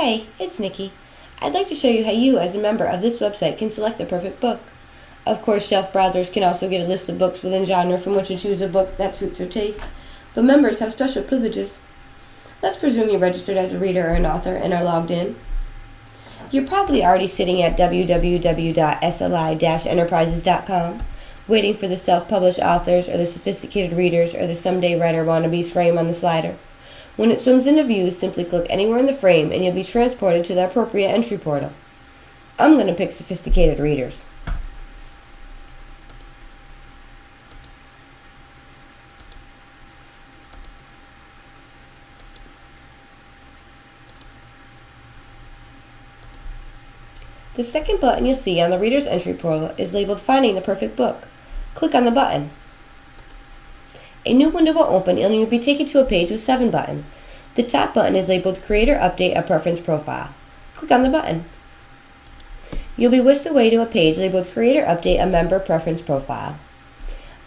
Hey, it's Nikki. I'd like to show you how you, as a member of this website, can select the perfect book. Of course, shelf browsers can also get a list of books within genre from which to choose a book that suits your taste, but members have special privileges. Let's presume you're registered as a reader or an author and are logged in. You're probably already sitting at www.sli-enterprises.com, waiting for the self-published authors or the sophisticated readers or the someday writer wannabes frame on the slider. When it swims into view, simply click anywhere in the frame and you'll be transported to the appropriate entry portal. I'm going to pick sophisticated readers. The second button you'll see on the Reader's Entry portal is labeled Finding the Perfect Book. Click on the button. A new window will open and you'll be taken to a page with 7 buttons. The top button is labeled Create or Update a Preference Profile. Click on the button. You'll be whisked away to a page labeled Create or Update a Member Preference Profile.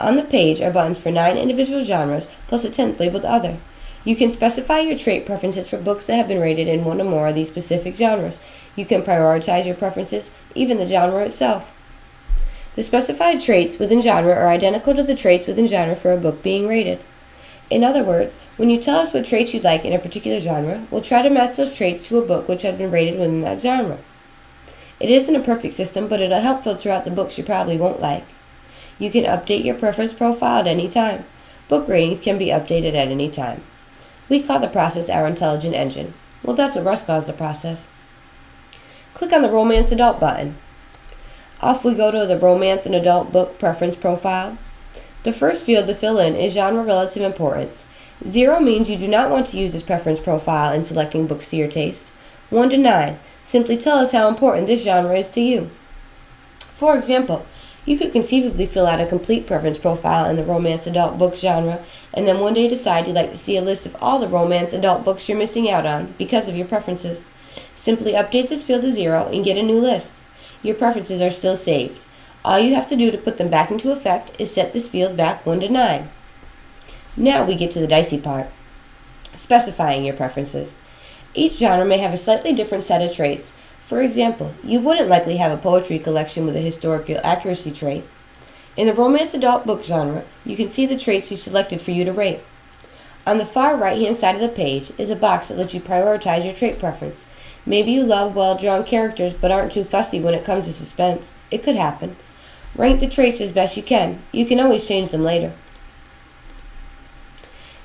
On the page are buttons for 9 individual genres plus a 10th labeled Other. You can specify your trait preferences for books that have been rated in one or more of these specific genres. You can prioritize your preferences, even the genre itself. The specified traits within genre are identical to the traits within genre for a book being rated. In other words, when you tell us what traits you'd like in a particular genre, we'll try to match those traits to a book which has been rated within that genre. It isn't a perfect system, but it'll help filter out the books you probably won't like. You can update your preference profile at any time. Book ratings can be updated at any time. We call the process our intelligent engine. Well, that's what Russ calls the process. Click on the Romance Adult button. Off we go to the Romance and Adult Book Preference Profile. The first field to fill in is genre relative importance. 0 means you do not want to use this preference profile in selecting books to your taste. 1 to 9. Simply tell us how important this genre is to you. For example, you could conceivably fill out a complete preference profile in the Romance Adult Book genre and then one day decide you'd like to see a list of all the Romance Adult books you're missing out on because of your preferences. Simply update this field to 0 and get a new list. Your preferences are still saved. All you have to do to put them back into effect is set this field back 1 to 9. Now we get to the dicey part, specifying your preferences. Each genre may have a slightly different set of traits. For example, you wouldn't likely have a poetry collection with a historical accuracy trait. In the Romance Adult Book genre, you can see the traits we've selected for you to rate. On the far right-hand side of the page is a box that lets you prioritize your trait preference. Maybe you love well-drawn characters but aren't too fussy when it comes to suspense. It could happen. Rank the traits as best you can. You can always change them later.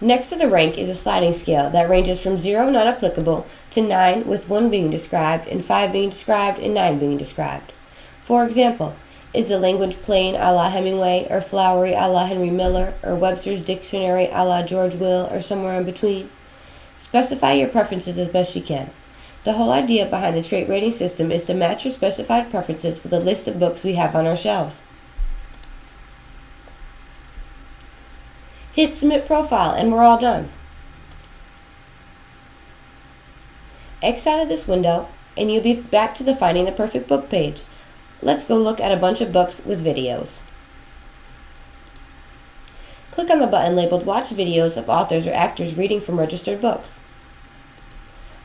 Next to the rank is a sliding scale that ranges from 0 not applicable to 9 with 1 being described and 5 being described and 9 being described. For example, is the language plain a la Hemingway or flowery a la Henry Miller or Webster's Dictionary a la George Will or somewhere in between? Specify your preferences as best you can. The whole idea behind the trait rating system is to match your specified preferences with a list of books we have on our shelves. Hit Submit Profile and we're all done. X out of this window and you'll be back to the Finding the Perfect Book page. Let's go look at a bunch of books with videos. Click on the button labeled Watch Videos of Authors or Actors Reading from Registered Books.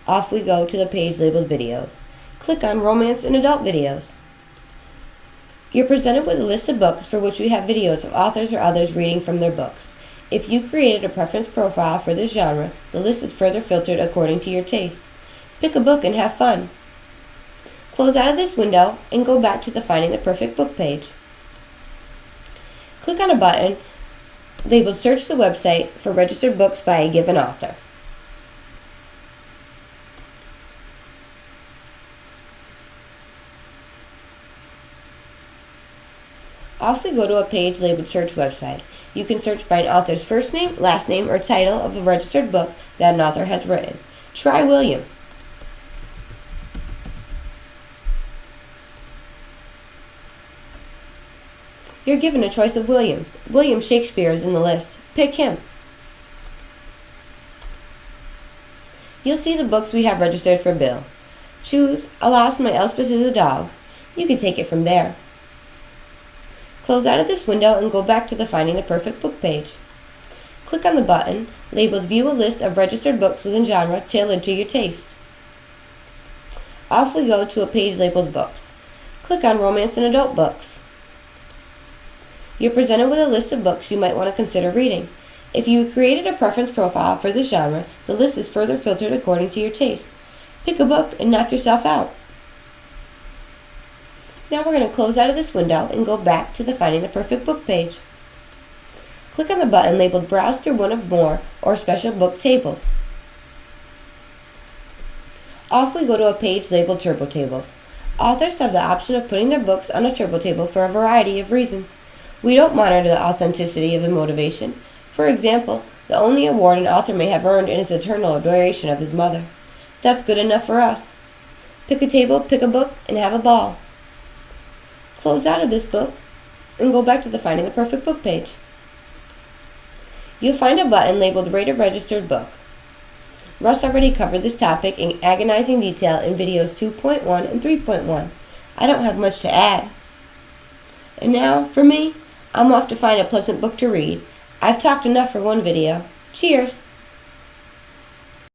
Off we go to the page labeled Videos. Click on Romance and Adult Videos. You're presented with a list of books for which we have videos of authors or others reading from their books. If you created a preference profile for this genre, the list is further filtered according to your taste. Pick a book and have fun. Close out of this window and go back to the Finding the Perfect Book page. Click on a button labeled Search the website for registered books by a given author. Off we go to a page labeled Search Website. You can search by an author's first name, last name, or title of a registered book that an author has written. Try William. You're given a choice of Williams. William Shakespeare is in the list. Pick him. You'll see the books we have registered for Bill. Choose Alas, My Elspeth is a Dog. You can take it from there. Close out of this window and go back to the Finding the Perfect Book page. Click on the button labeled View a List of Registered Books within Genre tailored to your taste. Off we go to a page labeled Books. Click on Romance and Adult Books. You're presented with a list of books you might want to consider reading. If you created a preference profile for this genre, the list is further filtered according to your taste. Pick a book and knock yourself out. Now we're going to close out of this window and go back to the Finding the Perfect Book page. Click on the button labeled Browse through one of more or special book tables. Off we go to a page labeled Turbo Tables. Authors have the option of putting their books on a turbo table for a variety of reasons. We don't monitor the authenticity of a motivation. For example, the only award an author may have earned in his eternal adoration of his mother. That's good enough for us. Pick a table, pick a book, and have a ball. Close out of this book and go back to the Finding the Perfect Book page. You'll find a button labeled Rate a Registered Book. Russ already covered this topic in agonizing detail in videos 2.1 and 3.1. I don't have much to add. And now, for me, I'm off to find a pleasant book to read. I've talked enough for one video. Cheers!